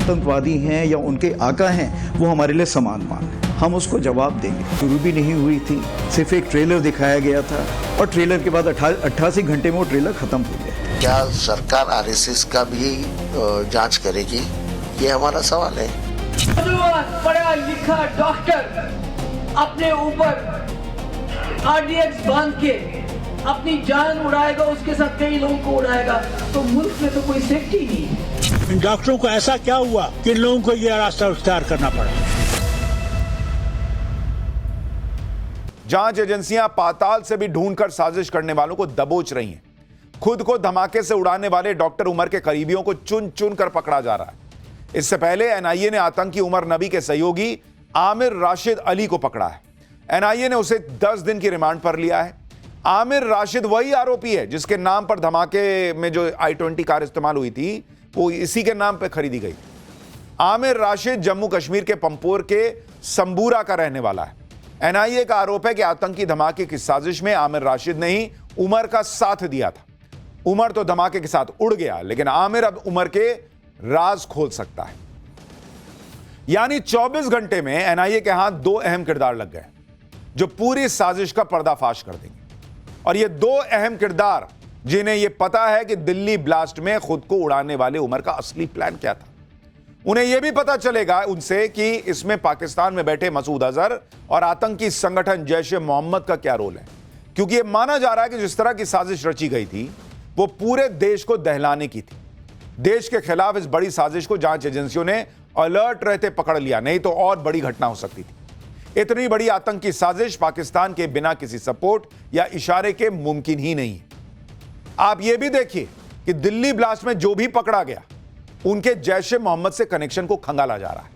आतंकवादी हैं या उनके आका हैं वो हमारे लिए समान मान है। हम उसको जवाब देंगे। शुरू भी नहीं हुई थी, सिर्फ एक ट्रेलर दिखाया गया था और ट्रेलर के बाद 88 घंटे में वो ट्रेलर खत्म हो गया। क्या सरकार आरएसएस का भी जांच करेगी, ये हमारा सवाल है। पढ़ा लिखा डॉक्टर अपने ऊपर आरडीएक्स बांध के अपनी जान उड़ाएगा, उसके साथ कई लोगों को उड़ाएगा, तो मुल्क में तो कोई सेफ्टी नहीं है। इन डॉक्टरों को ऐसा क्या हुआ कि लोगों को यह रास्ता इख्तियार करना पड़ा? जांच एजेंसियां पाताल से भी ढूंढकर साजिश करने वालों को दबोच रही हैं। खुद को धमाके से उड़ाने वाले डॉक्टर उमर के करीबियों को चुन चुन कर पकड़ा जा रहा है। इससे पहले एनआईए ने आतंकी उमर नबी के सहयोगी आमिर राशिद अली को पकड़ा है। एनआईए ने उसे 10 दिन की रिमांड पर लिया है। आमिर राशिद वही आरोपी है जिसके नाम पर धमाके में जो I-20 कार इस्तेमाल हुई थी वो इसी के नाम पर खरीदी गई। आमिर राशिद जम्मू कश्मीर के पंपोर के संबूरा का रहने वाला है। एनआईए का आरोप है कि आतंकी धमाके की साजिश में आमिर राशिद ने ही उमर का साथ दिया था। उमर तो धमाके के साथ उड़ गया, लेकिन आमिर अब उमर के राज खोल सकता है। यानी 24 घंटे में एनआईए के हाथ 2 अहम किरदार लग गए जो पूरी साजिश का पर्दाफाश कर देंगे। और ये 2 अहम किरदार जिन्हें यह पता है कि दिल्ली ब्लास्ट में खुद को उड़ाने वाले उमर का असली प्लान क्या था। उन्हें यह भी पता चलेगा उनसे कि इसमें पाकिस्तान में बैठे मसूद अजहर और आतंकी संगठन जैश ए मोहम्मद का क्या रोल है, क्योंकि यह माना जा रहा है कि जिस तरह की साजिश रची गई थी वो पूरे देश को दहलाने की थी। देश के खिलाफ इस बड़ी साजिश को जांच एजेंसियों ने अलर्ट रहते पकड़ लिया, नहीं तो और बड़ी घटना हो सकती थी। इतनी बड़ी आतंकी साजिश पाकिस्तान के बिना किसी सपोर्ट या इशारे के मुमकिन ही नहीं है। आप यह भी देखिए कि दिल्ली ब्लास्ट में जो भी पकड़ा गया उनके जैश ए मोहम्मद से कनेक्शन को खंगाला जा रहा है।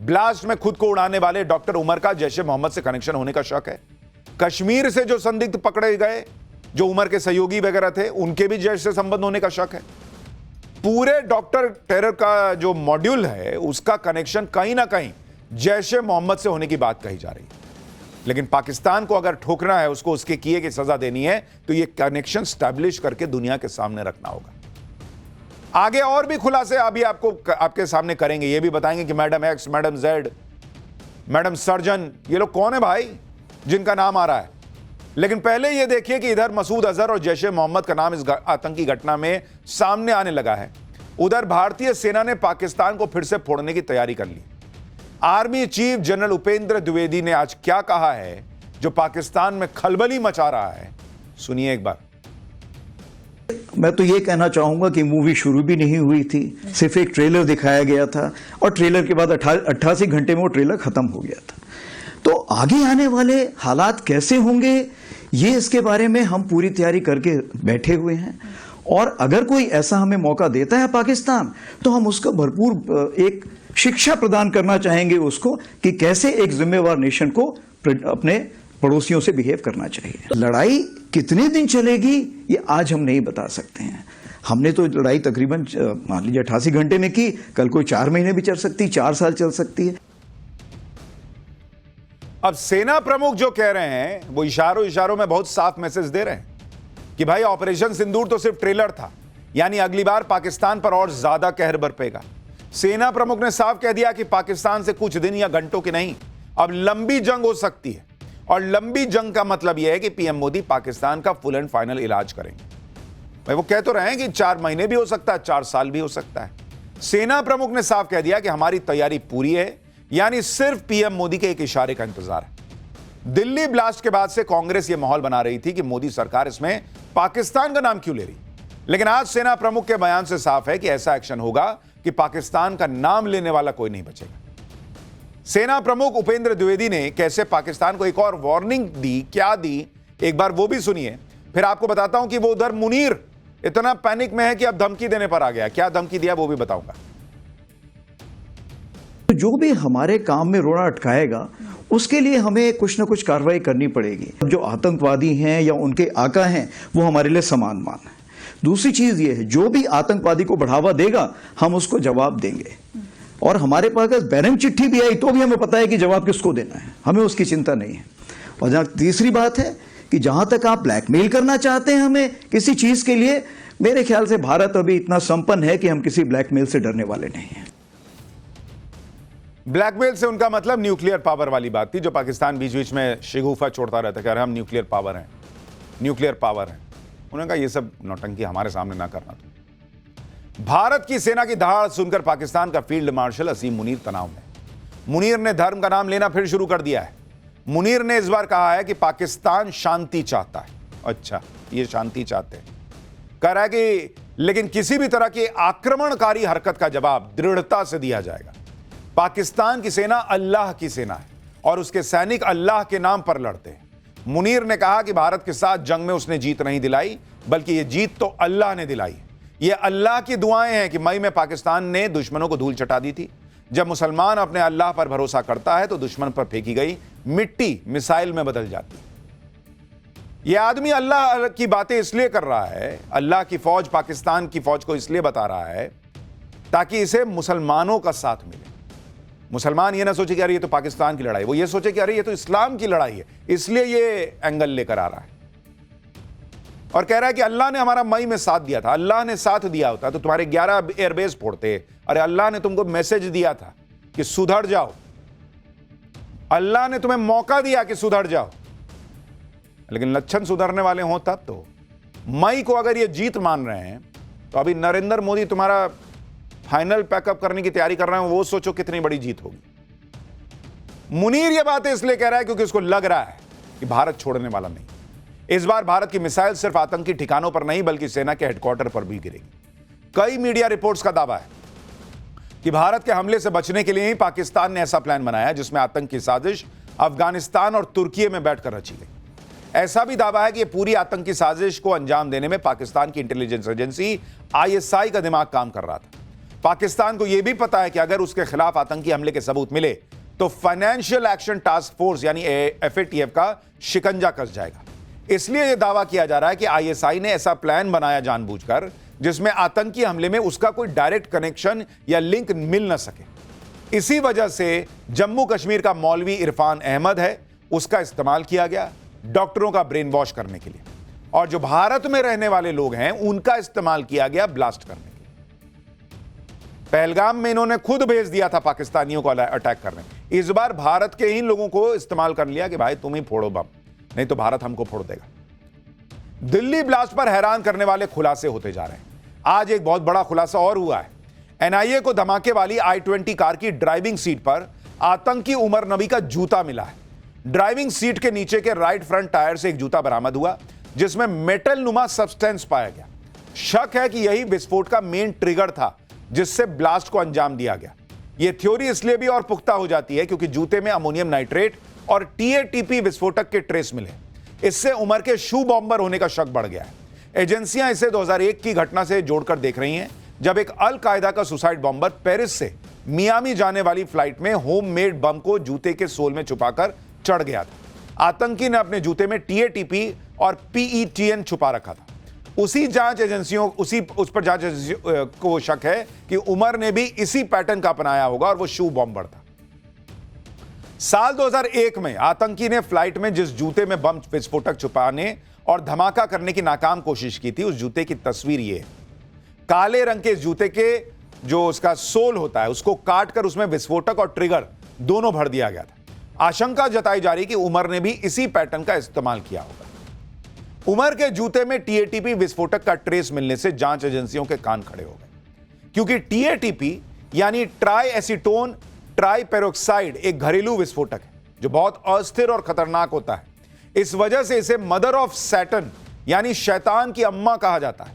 ब्लास्ट में खुद को उड़ाने वाले डॉक्टर उमर का जैश ए मोहम्मद से कनेक्शन होने का शक है। कश्मीर से जो संदिग्ध पकड़े गए जो उमर के सहयोगी वगैरह थे उनके भी जैश से संबंध होने का शक है। पूरे डॉक्टर टेरर का जो मॉड्यूल है उसका कनेक्शन कहीं ना कहीं जैश ए मोहम्मद से होने की बात कही जा रही है। लेकिन पाकिस्तान को अगर ठोकना है, उसको उसके किए की सजा देनी है, तो यह कनेक्शन स्टैब्लिश करके दुनिया के सामने रखना होगा। आगे और भी खुलासे अभी आपके सामने करेंगे। ये भी बताएंगे कि madam x, madam Z, madam surgeon, ये लोग कौन है भाई जिनका नाम आ रहा है। लेकिन पहले यह देखिए कि इधर मसूद अजहर और जैश ए मोहम्मद का नाम इस आतंकी घटना में सामने आने लगा है। उधर भारतीय सेना ने पाकिस्तान को फिर से फोड़ने की तैयारी कर ली। Army chief general Upendra Dwivedi ने आज क्या कहा है जो पाकिस्तान में खलबली मचा रहा है, सुनिए एक बार। मैं तो ये कहना चाहूंगा कि मूवी शुरू भी नहीं हुई थी, सिर्फ एक ट्रेलर दिखाया गया था और ट्रेलर के बाद 88 घंटे में वो ट्रेलर खत्म हो गया था। तो आगे आने वाले हालात कैसे होंगे ये इसके बारे में हम पूरी तैयारी करके बैठे हुए हैं। और अगर कोई ऐसा हमें मौका देता है पाकिस्तान, तो हम उसको भरपूर एक शिक्षा प्रदान करना चाहेंगे उसको कि कैसे एक जिम्मेवार नेशन को अपने पड़ोसियों से बिहेव करना चाहिए। लड़ाई कितने दिन चलेगी ये आज हम नहीं बता सकते हैं। हमने तो लड़ाई तकरीबन मान लीजिए 88 घंटे में की, कल कोई 4 महीने भी चल सकती, 4 साल चल सकती है। अब सेना प्रमुख जो कह रहे हैं वो इशारों में बहुत साफ मैसेज दे रहे हैं कि भाई ऑपरेशन सिंदूर तो सिर्फ ट्रेलर था, यानी अगली बार पाकिस्तान पर और ज्यादा कहर बरपेगा। सेना प्रमुख ने साफ कह दिया कि पाकिस्तान से कुछ दिन या घंटों की नहीं, अब लंबी जंग हो सकती है। और लंबी जंग का मतलब यह है कि पीएम मोदी पाकिस्तान का फुल एंड फाइनल इलाज करेंगे। भाई वो कह तो रहे हैं कि 4 महीने भी हो सकता है, 4 साल भी हो सकता है। सेना प्रमुख ने साफ कह दिया कि हमारी तैयारी पूरी है, यानी सिर्फ पीएम मोदी के एक इशारे का इंतजार है। दिल्ली ब्लास्ट के बाद से कांग्रेस यह माहौल बना रही थी कि मोदी सरकार इसमें पाकिस्तान का नाम क्यों ले रही, लेकिन आज सेना प्रमुख के बयान से साफ है कि ऐसा एक्शन होगा कि पाकिस्तान का नाम लेने वाला कोई नहीं बचेगा। सेना प्रमुख उपेंद्र द्विवेदी ने कैसे पाकिस्तान को एक और वार्निंग दी, क्या दी, एक बार वो भी सुनिए, फिर आपको बताता हूं कि वो उधर मुनीर इतना पैनिक में है कि अब धमकी देने पर आ गया। क्या धमकी दिया वो भी बताऊंगा। जो भी हमारे काम में रोड़ा अटकाएगा उसके लिए हमें कुछ ना कुछ कार्रवाई करनी पड़ेगी। जो आतंकवादी हैं या उनके आका हैं वो हमारे लिए समान मान है। दूसरी चीज ये है, जो भी आतंकवादी को बढ़ावा देगा हम उसको जवाब देंगे। और हमारे पास अगर बैरंग चिट्ठी भी आई तो भी हमें पता है कि जवाब किसको देना है, हमें उसकी चिंता नहीं है। और जहां तीसरी बात है कि जहां तक आप ब्लैकमेल करना चाहते हैं हमें किसी चीज के लिए, मेरे ख्याल से भारत अभी इतना संपन्न है कि हम किसी ब्लैकमेल से डरने वाले नहीं हैं। ब्लैकमेल से उनका मतलब न्यूक्लियर पावर वाली बात थी, जो पाकिस्तान बीच बीच में शिगुफा छोड़ता रहता कि अरे हम न्यूक्लियर पावर हैं, न्यूक्लियर पावर हैं। उन्होंने कहा ये सब नौटंकी हमारे सामने ना करना। तो भारत की सेना की दहाड़ सुनकर पाकिस्तान का फील्ड मार्शल असीम मुनीर तनाव में। मुनीर ने धर्म का नाम लेना फिर शुरू कर दिया है। मुनीर ने इस बार कहा है कि पाकिस्तान शांति चाहता है। अच्छा, ये शांति चाहते हैं, कह रहा है कि लेकिन किसी भी तरह की आक्रमणकारी हरकत का जवाब दृढ़ता से दिया जाएगा। पाकिस्तान की सेना अल्लाह की सेना है और उसके सैनिक अल्लाह के नाम पर लड़ते हैं। मुनीर ने कहा कि भारत के साथ जंग में उसने जीत नहीं दिलाई, बल्कि ये जीत तो अल्लाह ने दिलाई। ये अल्लाह की दुआएं हैं कि मई में पाकिस्तान ने दुश्मनों को धूल चटा दी थी। जब मुसलमान अपने अल्लाह पर भरोसा करता है तो दुश्मन पर फेंकी गई मिट्टी मिसाइल में बदल जाती है। यह आदमी अल्लाह की बातें इसलिए कर रहा है, अल्लाह की फौज पाकिस्तान की फौज को इसलिए बता रहा है ताकि इसे मुसलमानों का साथ मिले। मुसलमान ये ना सोचे कि अरे ये तो पाकिस्तान की लड़ाई, वो ये सोचे कि अरे ये तो इस्लाम की लड़ाई है, इसलिए ये एंगल लेकर आ रहा है। और कह रहा है कि अल्लाह ने हमारा मई में साथ दिया था। अल्लाह ने साथ दिया होता तो तुम्हारे 11 एयरबेस फोड़ते। अरे अल्लाह ने तुमको मैसेज दिया था कि सुधर जाओ, अल्लाह ने तुम्हें मौका दिया कि सुधर जाओ, लेकिन लक्षण सुधरने वाले हों तब तो। मई को अगर ये जीत मान रहे हैं तो अभी नरेंद्र मोदी तुम्हारा फाइनल पैकअप करने की तैयारी कर रहे हैं, वो सोचो कितनी बड़ी जीत होगी। मुनीर ये बातें इसलिए कह रहा है क्योंकि उसको लग रहा है कि भारत छोड़ने वाला नहीं। इस बार भारत की मिसाइल सिर्फ आतंकी ठिकानों पर नहीं बल्कि सेना के हेडक्वार्टर पर भी गिरेगी। कई मीडिया रिपोर्ट्स का दावा है कि भारत के हमले से बचने के लिए ही पाकिस्तान ने ऐसा प्लान बनाया जिसमें आतंकी साजिश अफगानिस्तान और तुर्की में बैठकर रची गई। ऐसा भी दावा है कि यह पूरी आतंकी साजिश को अंजाम देने में पाकिस्तान की इंटेलिजेंस एजेंसी ISI का दिमाग काम कर रहा था। पाकिस्तान को यह भी पता है कि अगर उसके खिलाफ आतंकी हमले के सबूत मिले तो फाइनेंशियल एक्शन टास्क फोर्स यानी FATF का शिकंजा कस जाएगा। इसलिए यह दावा किया जा रहा है कि ISI ने ऐसा प्लान बनाया जानबूझकर जिसमें आतंकी हमले में उसका कोई डायरेक्ट कनेक्शन या लिंक मिल न सके। इसी वजह से जम्मू कश्मीर का मौलवी इरफान अहमद है, उसका इस्तेमाल किया गया डॉक्टरों का ब्रेन वॉश करने के लिए, और जो भारत में रहने वाले लोग हैं उनका इस्तेमाल किया गया ब्लास्ट करने के लिए। पहलगाम में इन्होंने खुद भेज दिया था पाकिस्तानियों को अटैक करने। इस बार भारत के ही लोगों को इस्तेमाल कर लिया कि भाई तुम ही फोड़ो बम, नहीं तो भारत हमको फोड़ देगा। दिल्ली ब्लास्ट पर हैरान करने वाले खुलासे होते जा रहे हैं। आज एक बहुत बड़ा खुलासा और हुआ है। NIA को धमाके वाली I-20 कार की ड्राइविंग सीट पर आतंकी उमर नबी का जूता मिला है। ड्राइविंग सीट के नीचे के राइट फ्रंट टायर से एक जूता बरामद हुआ जिसमें मेटल नुमा सब्सटेंस पाया गया। शक है कि यही विस्फोट का मेन ट्रिगर था जिससे ब्लास्ट को अंजाम दिया गया। यह थ्योरी इसलिए भी और पुख्ता हो जाती है क्योंकि जूते में अमोनियम नाइट्रेट और TATP विस्फोटक के ट्रेस मिले। इससे उमर के शू बॉम्बर होने का शक बढ़ गया है। एजेंसियां इसे 2001 की घटना से जोड़कर देख रही हैं जब एक अल कायदा का सुसाइड बॉम्बर पेरिस से मियामी जाने वाली फ्लाइट में होममेड बम को जूते के सोल में छुपाकर चढ़ गया था। आतंकी ने अपने जूते में TATP और PETN छुपा रखा था। उस पर जांच एजेंसियों को शक है कि उमर ने भी इसी पैटर्न का अपनाया होगा और वो शू बॉम्बर था। साल 2001 में आतंकी ने फ्लाइट में जिस जूते में बम विस्फोटक छुपाने और धमाका करने की नाकाम कोशिश की थी, उस जूते की तस्वीर ये है। काले रंग के इस जूते के जो उसका सोल होता है उसको काटकर उसमें विस्फोटक और ट्रिगर दोनों भर दिया गया था। आशंका जताई जा रही कि उमर ने भी इसी पैटर्न का इस्तेमाल किया होगा। उमर के जूते में TATP विस्फोटक का ट्रेस मिलने से जांच एजेंसियों के कान खड़े हो गए, क्योंकि TATP यानी ट्राई एसीटोन ट्राईपेरोक्साइड एक घरेलू विस्फोटक है जो बहुत अस्थिर और खतरनाक होता है। इस वजह से इसे मदर ऑफ सैटन यानी शैतान की अम्मा कहा जाता है,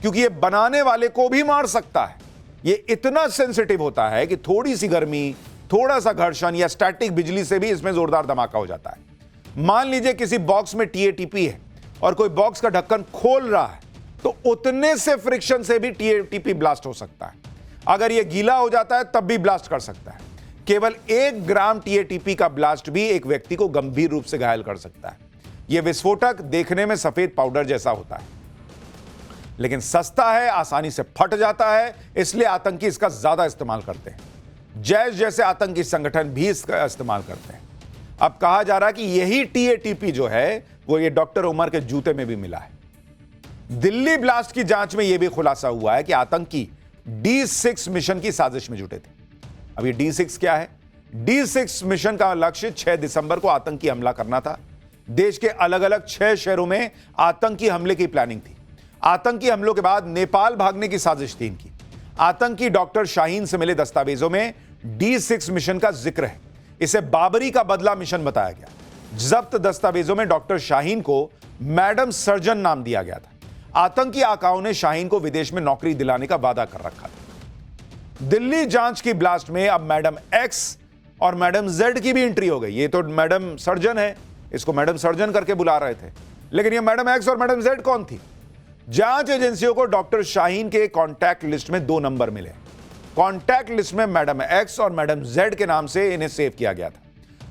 क्योंकि यह बनाने वाले को भी मार सकता है। यह इतना सेंसिटिव होता है कि थोड़ी सी गर्मी, थोड़ा सा घर्षण या स्टैटिक बिजली से भी इसमें जोरदार धमाका हो जाता है। मान लीजिए किसी बॉक्स में TATP है और कोई बॉक्स का ढक्कन खोल रहा है तो उतने से फ्रिक्शन से भी TATP ब्लास्ट हो सकता है। अगर यह गीला हो जाता है तब भी ब्लास्ट कर सकता है। केवल 1 ग्राम TATP का ब्लास्ट भी एक व्यक्ति को गंभीर रूप से घायल कर सकता है। यह विस्फोटक देखने में सफेद पाउडर जैसा होता है, लेकिन सस्ता है, आसानी से फट जाता है, इसलिए आतंकी इसका ज्यादा इस्तेमाल करते हैं। जैश जैसे आतंकी संगठन भी इसका इस्तेमाल करते हैं। अब कहा जा रहा है कि यही TATP जो है वो ये डॉक्टर उमर के जूते में भी मिला है। दिल्ली ब्लास्ट की जांच में यह भी खुलासा हुआ है कि आतंकी D6 मिशन की साजिश में जुटे थे। अब ये D6 क्या है? D6 मिशन का लक्ष्य 6 दिसंबर को आतंकी हमला करना था। देश के अलग अलग 6 शहरों में आतंकी हमले की प्लानिंग थी। आतंकी हमलों के बाद नेपाल भागने की साजिश थी इनकी। आतंकी डॉक्टर शाहीन से मिले दस्तावेजों में D6 मिशन का जिक्र है। इसे बाबरी का बदला मिशन बताया गया। जब्त दस्तावेजों में डॉक्टर शाहीन को मैडम सर्जन नाम दिया गया था। आतंकी आकाओं ने शाहीन को विदेश में नौकरी दिलाने का वादा कर रखा था। दिल्ली जांच की ब्लास्ट में अब मैडम एक्स और मैडम जेड की भी एंट्री हो गई। ये तो मैडम सर्जन है, इसको मैडम सर्जन करके बुला रहे थे, लेकिन ये मैडम एक्स और मैडम जेड कौन थी? जांच एजेंसियों को डॉक्टर शाहीन के कॉन्टैक्ट लिस्ट में 2 नंबर मिले। कॉन्टैक्ट लिस्ट में मैडम एक्स और मैडम जेड के नाम से इन्हें सेव किया गया था।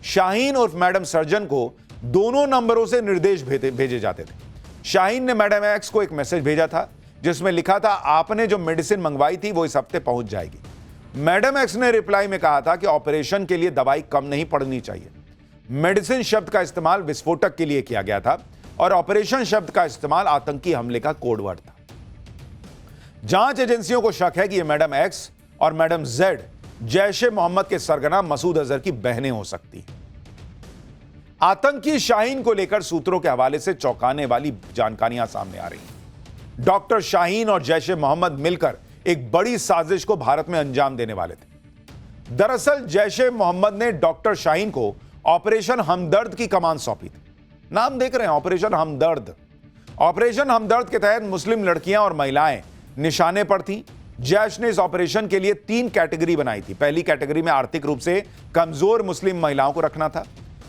शाहीन और मैडम सर्जन को दोनों नंबरों से निर्देश भेजे जाते थे। शाहीन ने मैडम एक्स को एक मैसेज भेजा था जिसमें लिखा था, आपने जो मेडिसिन मंगवाई थी वो इस हफ्ते पहुंच जाएगी। मैडम एक्स ने रिप्लाई में कहा था कि ऑपरेशन के लिए दवाई कम नहीं पड़नी चाहिए। मेडिसिन शब्द का इस्तेमाल विस्फोटक के लिए किया गया था और ऑपरेशन शब्द का इस्तेमाल आतंकी हमले का कोड वर्ड था। जांच एजेंसियों को शक है कि ये मैडम एक्स और मैडम जेड जैश ए मोहम्मद के सरगना मसूद अजहर की बहनें हो सकती हैं। आतंकी शाहीन को लेकर सूत्रों के हवाले से चौंकाने वाली जानकारियां सामने आ रही हैं। डॉक्टर शाहीन और जैश ए मोहम्मद मिलकर एक बड़ी साजिश को भारत में अंजाम देने वाले थे। दरअसल जैश ए मोहम्मद ने डॉक्टर शाहीन को ऑपरेशन हमदर्द की कमान सौंपी थी। नाम देख रहे हैं, ऑपरेशन हमदर्द। ऑपरेशन हमदर्द के तहत मुस्लिम लड़कियां और महिलाएं निशाने पर थीं। जैश ने इस ऑपरेशन के लिए 3 कैटेगरी बनाई थी। पहली कैटेगरी में आर्थिक रूप से कमजोर मुस्लिम महिलाओं को रखना था।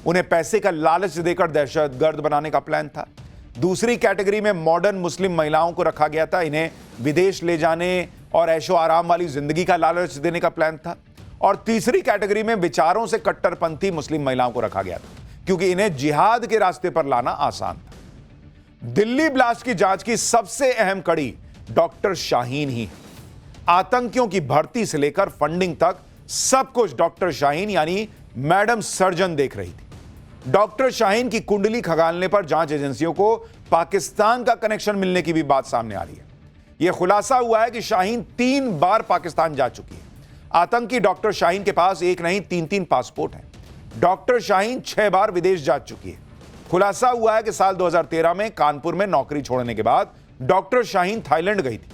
उन्हें पैसे का लालच देकर दहशतगर्द बनाने का प्लान था। दूसरी कैटेगरी में मॉडर्न मुस्लिम महिलाओं को रखा गया था। इन्हें विदेश ले जाने और ऐशो आराम वाली जिंदगी का लालच देने का प्लान था। और तीसरी कैटेगरी में विचारों से कट्टरपंथी मुस्लिम महिलाओं को रखा गया था, क्योंकि इन्हें जिहाद के रास्ते पर लाना आसान था। दिल्ली ब्लास्ट की जांच की सबसे अहम कड़ी डॉक्टर शाहीन ही है। आतंकियों की भर्ती से लेकर फंडिंग तक सब कुछ डॉक्टर शाहीन यानी मैडम सर्जन देख रही थी। डॉक्टर शाहीन की कुंडली खंगालने पर जांच एजेंसियों को पाकिस्तान का कनेक्शन मिलने की भी बात सामने आ रही है। यह खुलासा हुआ है कि शाहीन 3 बार पाकिस्तान जा चुकी है। आतंकी डॉक्टर शाहीन के पास एक नहीं 3-3 पासपोर्ट हैं। डॉक्टर शाहीन 6 बार विदेश जा चुकी है। खुलासा हुआ है कि साल 2013 में कानपुर में नौकरी छोड़ने के बाद डॉक्टर शाहीन थाईलैंड गई थी।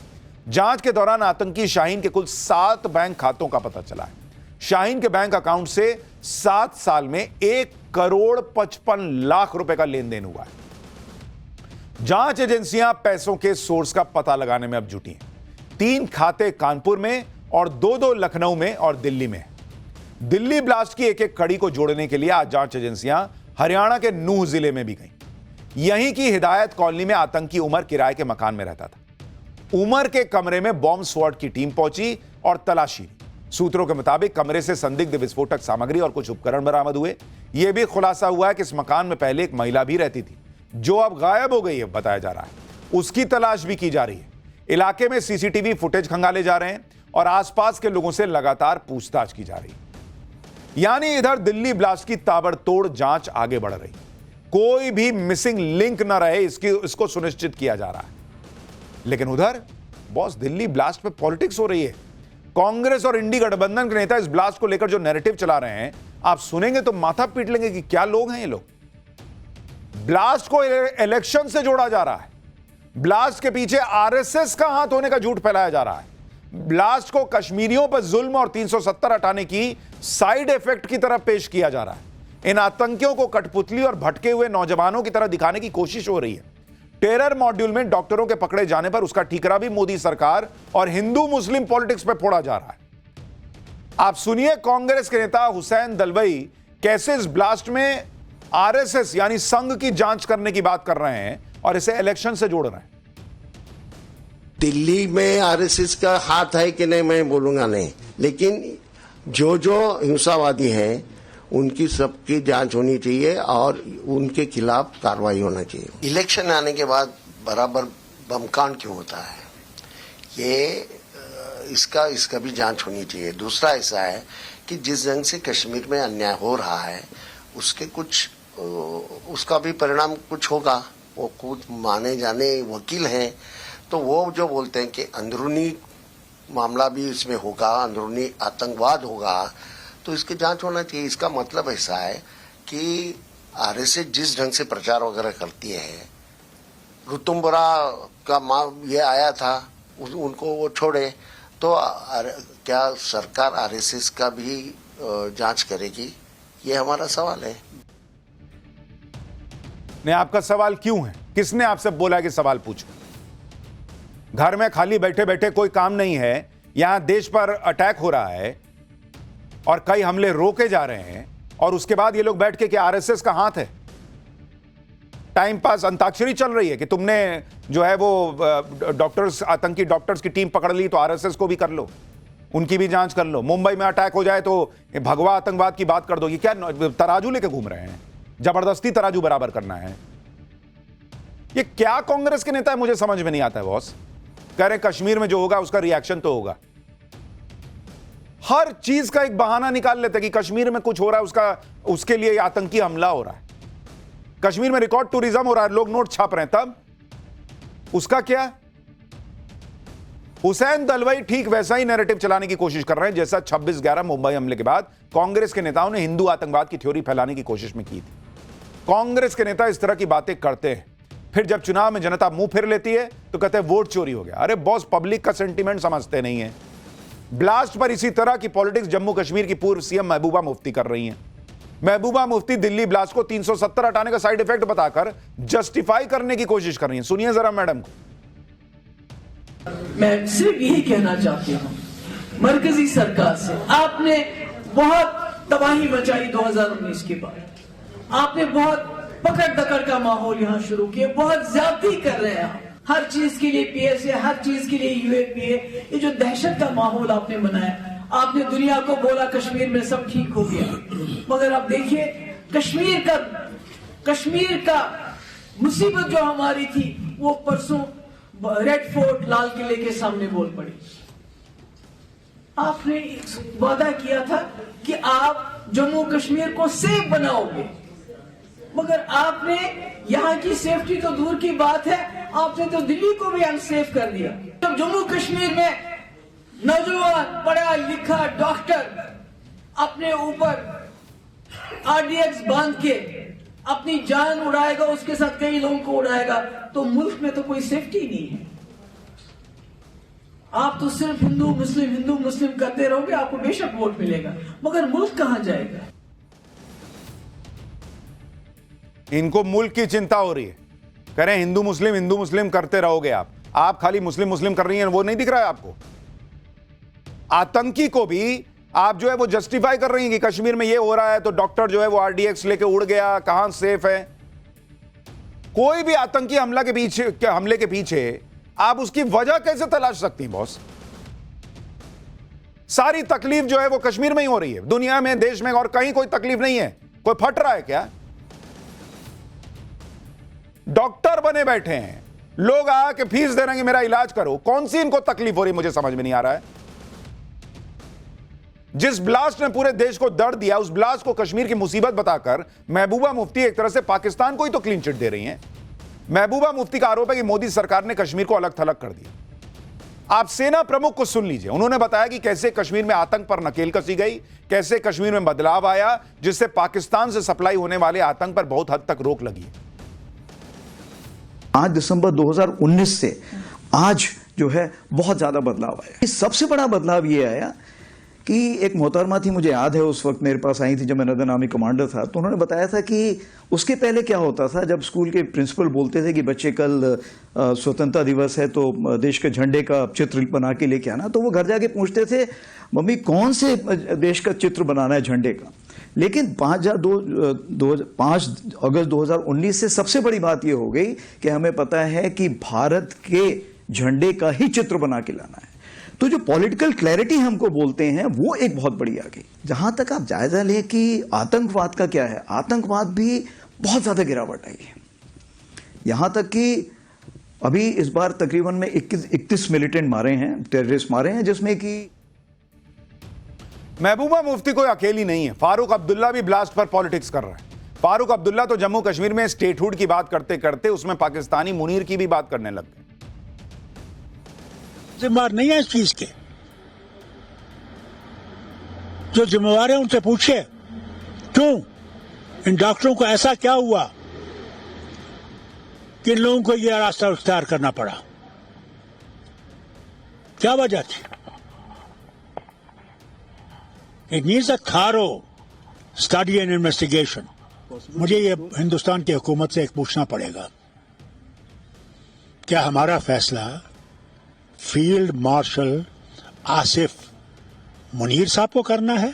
जांच के दौरान आतंकी शाहीन के कुल 7 बैंक खातों का पता चला है। शाहीन के बैंक अकाउंट से 7 साल में 1,55,00,000 रुपए का लेन देन हुआ है। जांच एजेंसियां पैसों के सोर्स का पता लगाने में अब जुटी हैं। 3 खाते कानपुर में और 2 लखनऊ में और दिल्ली में। दिल्ली ब्लास्ट की एक कड़ी को जोड़ने के लिए आज जांच एजेंसियां हरियाणा के नूह जिले में भी गईं। यहीं की हिदायत कॉलोनी में आतंकी उमर किराए के मकान में रहता था। उमर के कमरे में बॉम्ब स्क्वाड की टीम पहुंची और तलाशी ली। सूत्रों के मुताबिक कमरे से संदिग्ध विस्फोटक सामग्री और कुछ उपकरण बरामद हुए। यह भी खुलासा हुआ है कि इस मकान में पहले एक महिला भी रहती थी, जो अब गायब हो गई है बताया जा रहा है। उसकी तलाश भी की जा रही है। इलाके में सीसीटीवी फुटेज खंगाले जा रहे हैं और आसपास के लोगों से लगातार पूछताछ की जा रही है। यानी इधर दिल्ली ब्लास्ट की ताबड़तोड़ जांच आगे बढ़ रही है। कोई भी मिसिंग लिंक न रहे इसको सुनिश्चित किया जा रहा है। लेकिन उधर बॉस दिल्ली ब्लास्ट पे पॉलिटिक्स हो रही है। कांग्रेस और इंडी गठबंधन के नेता इस ब्लास्ट को लेकर जो नैरेटिव चला रहे हैं, आप सुनेंगे तो माथा पीट लेंगे कि क्या लोग हैं ये लोग। ब्लास्ट को इलेक्शन से जोड़ा जा रहा है। ब्लास्ट के पीछे आरएसएस का हाथ होने का झूठ फैलाया जा रहा है। ब्लास्ट को कश्मीरियों पर जुल्म और 370 हटाने की साइड इफेक्ट की तरह पेश किया जा रहा है। इन आतंकियों को कठपुतली और भटके हुए नौजवानों की तरह दिखाने की कोशिश हो रही है। टेरर मॉड्यूल में डॉक्टरों के पकड़े जाने पर उसका ठीकरा भी मोदी सरकार और हिंदू मुस्लिम पॉलिटिक्स पर फोड़ा जा रहा है। आप सुनिए कांग्रेस के नेता हुसैन दलवाई कैसे इस ब्लास्ट में आरएसएस यानी संघ की जांच करने की बात कर रहे हैं और इसे इलेक्शन से जोड़ रहे हैं। दिल्ली में आरएसएस का हाथ है कि नहीं मैं बोलूंगा नहीं, लेकिन जो हिंसावादी हैं उनकी सबकी जांच होनी चाहिए और उनके खिलाफ कार्रवाई होना चाहिए। इलेक्शन आने के बाद बराबर बमकांड क्यों होता है, ये इसका भी जांच होनी चाहिए। दूसरा ऐसा है कि जिस ढंग से कश्मीर में अन्याय हो रहा है उसका भी परिणाम कुछ होगा। वो कुछ माने जाने वकील हैं, तो वो जो बोलते हैं कि अंदरूनी मामला भी इसमें होगा, अंदरूनी आतंकवाद होगा, तो तो इसकी जांच होना चाहिए। इसका मतलब ऐसा है कि आरएसएस जिस ढंग से प्रचार वगैरह करती है, ऋतुम्बरा का ये आया था, उनको वो छोड़े, तो क्या सरकार आरएसएस का भी जांच करेगी? ये हमारा सवाल है। नहीं, आपका सवाल क्यों है? किसने आपसे बोला कि सवाल पूछो? घर में खाली बैठे बैठे कोई काम नहीं है, यहां देश पर अटैक हो रहा है और कई हमले रोके जा रहे हैं, और उसके बाद ये लोग बैठ के क्या आरएसएस का हाथ है? टाइम पास अंताक्षरी चल रही है कि तुमने जो है वो डॉक्टर्स, आतंकी डॉक्टर्स की टीम पकड़ ली तो आरएसएस को भी कर लो, उनकी भी जांच कर लो। मुंबई में अटैक हो जाए तो भगवा आतंकवाद की बात कर दो। ये क्या तराजू लेके घूम रहे हैं? जबरदस्ती तराजू बराबर करना है। ये क्या कांग्रेस के नेता है, मुझे समझ में नहीं आता है बॉस। कह रहे कश्मीर में जो होगा उसका रिएक्शन तो होगा। हर चीज का एक बहाना निकाल लेते कि कश्मीर में कुछ हो रहा है, उसके लिए आतंकी हमला हो रहा है। कश्मीर में रिकॉर्ड टूरिज्म हो रहा है, लोग नोट छाप रहे हैं, तब उसका क्या? हुसैन दलवाई ठीक वैसा ही नैरेटिव चलाने की कोशिश कर रहे हैं जैसा 26/11 मुंबई हमले के बाद कांग्रेस के नेताओं ने हिंदू आतंकवाद की थ्योरी फैलाने की कोशिश में की थी। कांग्रेस के नेता इस तरह की बातें करते हैं, फिर जब चुनाव में जनता मुंह फिर लेती है तो कहते हैं वोट चोरी हो गया। अरे बॉस, पब्लिक का सेंटीमेंट समझते नहीं है। ब्लास्ट पर इसी तरह की पॉलिटिक्स जम्मू कश्मीर की पूर्व सीएम महबूबा मुफ्ती कर रही हैं। महबूबा मुफ्ती दिल्ली ब्लास्ट को 370 हटाने का साइड इफेक्ट बताकर जस्टिफाई करने की कोशिश कर रही हैं। सुनिए जरा मैडम को। मैं सिर्फ यही कहना चाहती हूँ मरकजी सरकार से, आपने बहुत तबाही मचाई 2019 के बाद, आपने बहुत पकड़ दकड़ का माहौल यहाँ शुरू किया, बहुत ज्यादती कर रहे हैं आप। हर चीज के लिए पीएसए, हर चीज के लिए यूएपीए, ये जो दहशत का माहौल आपने बनाया। आपने दुनिया को बोला कश्मीर में सब ठीक हो गया, मगर अब देखिए कश्मीर का मुसीबत जो हमारी थी वो परसों रेड फोर्ट, लाल किले के सामने बोल पड़ी। आपने वादा किया था कि आप जम्मू कश्मीर को सेफ बनाओगे, मगर आपने यहाँ की सेफ्टी तो दूर की बात है, आपने तो दिल्ली को भी अनसेफ कर दिया। जब जम्मू कश्मीर में नौजवान पढ़ा लिखा डॉक्टर अपने ऊपर आरडीएक्स बांध के अपनी जान उड़ाएगा, उसके साथ कई लोगों को उड़ाएगा, तो मुल्क में तो कोई सेफ्टी नहीं है। आप तो सिर्फ हिंदू मुस्लिम करते रहोगे, आपको बेशक वोट मिलेगा, मगर मुल्क कहां जाएगा? इनको मुल्क की चिंता हो रही है। कह रहे हैं हिंदू मुस्लिम करते रहोगे आप खाली मुस्लिम कर रही हैं, वो नहीं दिख रहा है आपको? आतंकी को भी आप जो है वो जस्टिफाई कर रही हैं कि कश्मीर में ये हो रहा है तो डॉक्टर जो है वो आरडीएक्स लेके उड़ गया, कहां सेफ है? कोई भी आतंकी हमले के पीछे आप उसकी वजह कैसे तलाश सकती हैं बॉस? सारी तकलीफ जो है वो कश्मीर में ही हो रही है, दुनिया में, देश में और कहीं कोई तकलीफ नहीं है। कोई फट रहा है क्या? डॉक्टर बने बैठे हैं लोग, आके फीस दे रहे हैं कि मेरा इलाज करो। कौन सी इनको तकलीफ हो रही है, मुझे समझ में नहीं आ रहा है। जिस ब्लास्ट ने पूरे देश को दर्द दिया, उस ब्लास्ट को कश्मीर की मुसीबत बताकर महबूबा मुफ्ती एक तरह से पाकिस्तान को ही तो क्लीन चिट दे रही हैं। महबूबा मुफ्ती का आरोप है कि मोदी सरकार ने कश्मीर को अलग थलग कर दिया। आप सेना प्रमुख को सुन लीजिए, उन्होंने बताया कि कैसे कश्मीर में आतंक पर नकेल कसी गई, कैसे कश्मीर में बदलाव आया जिससे पाकिस्तान से सप्लाई होने वाले आतंक पर बहुत हद तक रोक लगी। 5 दिसंबर 2019 से आज जो है बहुत ज्यादा बदलाव आया। सबसे बड़ा बदलाव ये आया कि एक मोहतरमा थी, मुझे याद है उस वक्त मेरे पास आई थी जब मैं नदन आर्मी कमांडर था, तो उन्होंने बताया था कि उसके पहले क्या होता था, जब स्कूल के प्रिंसिपल बोलते थे कि बच्चे कल स्वतंत्रता दिवस है तो देश के झंडे का चित्र बना के लेके आना, तो वो घर जाके पूछते थे मम्मी कौन से देश का चित्र बनाना है झंडे का। लेकिन 5 अगस्त 2019 से सबसे बड़ी बात यह हो गई कि हमें पता है कि भारत के झंडे का ही चित्र बना के लाना है। तो जो पॉलिटिकल क्लैरिटी हमको बोलते हैं वो एक बहुत बड़ी आ गई। जहां तक आप जायजा लें कि आतंकवाद का क्या है, आतंकवाद भी बहुत ज्यादा गिरावट आई है। यहां तक कि अभी इस बार तकरीबन में 31 मिलिटेंट मारे हैं, टेररिस्ट मारे हैं, जिसमें कि महबूबा मुफ्ती कोई अकेली नहीं है। फारूक अब्दुल्ला भी ब्लास्ट पर पॉलिटिक्स कर रहा है। फारूक अब्दुल्ला तो जम्मू कश्मीर में स्टेटहुड की बात करते करते उसमें पाकिस्तानी मुनीर की भी बात करने लग गए। जिम्मेदार नहीं है इस चीज के। जो जिम्मेवार है उनसे पूछिए क्यों इन डॉक्टरों को ऐसा क्या हुआ कि इन लोगों को यह रास्ता इख्तियार करना पड़ा, क्या वजह थी? इट नीड्स अ थारो स्टडी एंड इन्वेस्टिगेशन। मुझे ये हिंदुस्तान की हुकूमत से एक पूछना पड़ेगा, क्या हमारा फैसला फील्ड मार्शल आसिफ मुनीर साहब को करना है?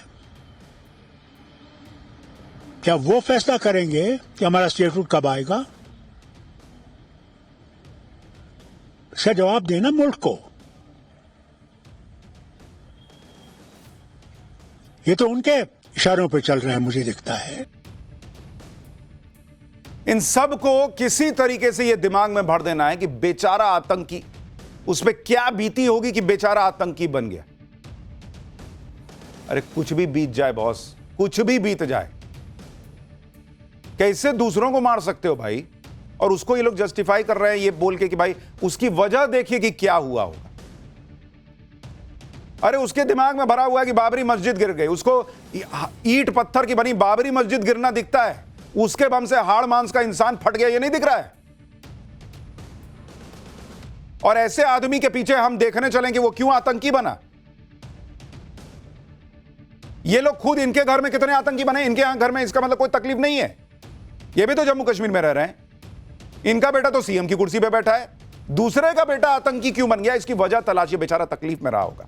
क्या वो फैसला करेंगे कि हमारा स्टेटहुड कब आएगा? इसका जवाब देना मुल्क को। ये तो उनके इशारों पे चल रहे हैं, मुझे दिखता है। इन सब को किसी तरीके से यह दिमाग में भर देना है कि बेचारा आतंकी, उस पर क्या बीती होगी कि बेचारा आतंकी बन गया। अरे कुछ भी बीत जाए बॉस, कुछ भी बीत जाए, कैसे दूसरों को मार सकते हो भाई? और उसको ये लोग जस्टिफाई कर रहे हैं ये बोल के कि भाई उसकी वजह देखिए कि क्या हुआ होगा। अरे उसके दिमाग में भरा हुआ है कि बाबरी मस्जिद गिर गई, उसको ईंट पत्थर की बनी बाबरी मस्जिद गिरना दिखता है, उसके बम से हाड़ मांस का इंसान फट गया ये नहीं दिख रहा है। और ऐसे आदमी के पीछे हम देखने चलें कि वो क्यों आतंकी बना। ये लोग खुद, इनके घर में कितने आतंकी बने, इनके यहां घर में, इसका मतलब कोई तकलीफ नहीं है। ये भी तो जम्मू कश्मीर में रह रहे हैं, इनका बेटा तो सीएम की कुर्सी पे बैठा है, दूसरे का बेटा आतंकी क्यों बन गया, इसकी वजह तलाशी, बेचारा तकलीफ में रहा होगा।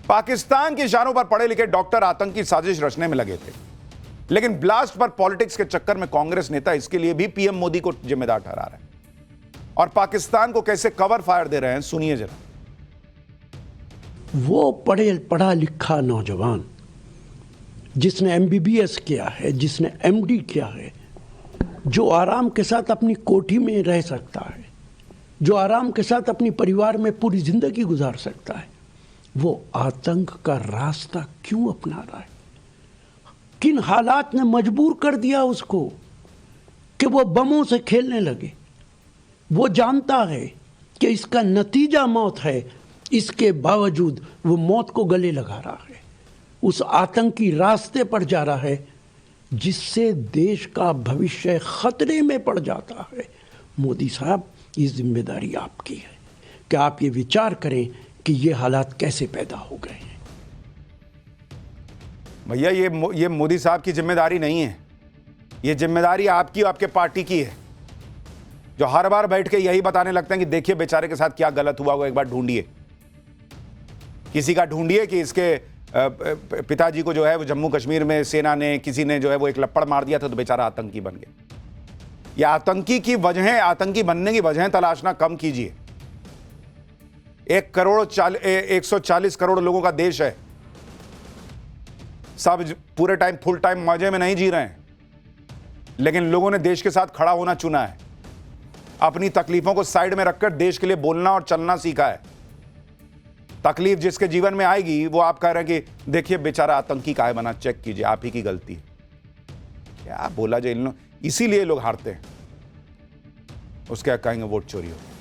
पाकिस्तान के इशारों पर पढ़े लिखे डॉक्टर आतंकी साजिश रचने में लगे थे, लेकिन ब्लास्ट पर पॉलिटिक्स के चक्कर में कांग्रेस नेता इसके लिए भी पीएम मोदी को जिम्मेदार ठहरा रहे हैं। और पाकिस्तान को कैसे कवर फायर दे रहे हैं, सुनिए जरा। वो पढ़ा लिखा नौजवान जिसने एमबीबीएस किया है, जिसने एमडी किया है, जो आराम के साथ अपनी कोठी में रह सकता है, जो आराम के साथ अपनी परिवार में पूरी जिंदगी गुजार सकता है, वो आतंक का रास्ता क्यों अपना रहा है? किन हालात ने मजबूर कर दिया उसको कि वो बमों से खेलने लगे? वो जानता है कि इसका नतीजा मौत है, इसके बावजूद वो मौत को गले लगा रहा है, उस आतंकी रास्ते पर जा रहा है जिससे देश का भविष्य खतरे में पड़ जाता है। मोदी साहब, ये जिम्मेदारी आपकी है कि आप ये विचार करें कि ये हालात कैसे पैदा हो गए हैं। भैया ये मोदी साहब की जिम्मेदारी नहीं है, ये जिम्मेदारी आपकी और आपके पार्टी की है, जो हर बार बैठ के यही बताने लगते हैं कि देखिए बेचारे के साथ क्या गलत हुआ, वो एक बार ढूंढिए, किसी का ढूंढिए कि इसके पिताजी को जो है वो जम्मू कश्मीर में सेना ने, किसी ने जो है वो एक लपड़ मार दिया था तो बेचारा आतंकी बन गया। या आतंकी की वजहें, आतंकी बनने की वजहें तलाशना कम कीजिए। 140 करोड़ लोगों का देश है, सब पूरे टाइम फुल टाइम मजे में नहीं जी रहे हैं, लेकिन लोगों ने देश के साथ खड़ा होना चुना है, अपनी तकलीफों को साइड में रखकर देश के लिए बोलना और चलना सीखा है। तकलीफ जिसके जीवन में आएगी वो आप कह रहे हैं कि देखिए बेचारा आतंकी काहे बना, चेक कीजिए, आप ही की गलती है। क्या बोला जाए इन लोग, इसीलिए लोग हारते हैं, उसके कहेंगे वोट चोरी हो।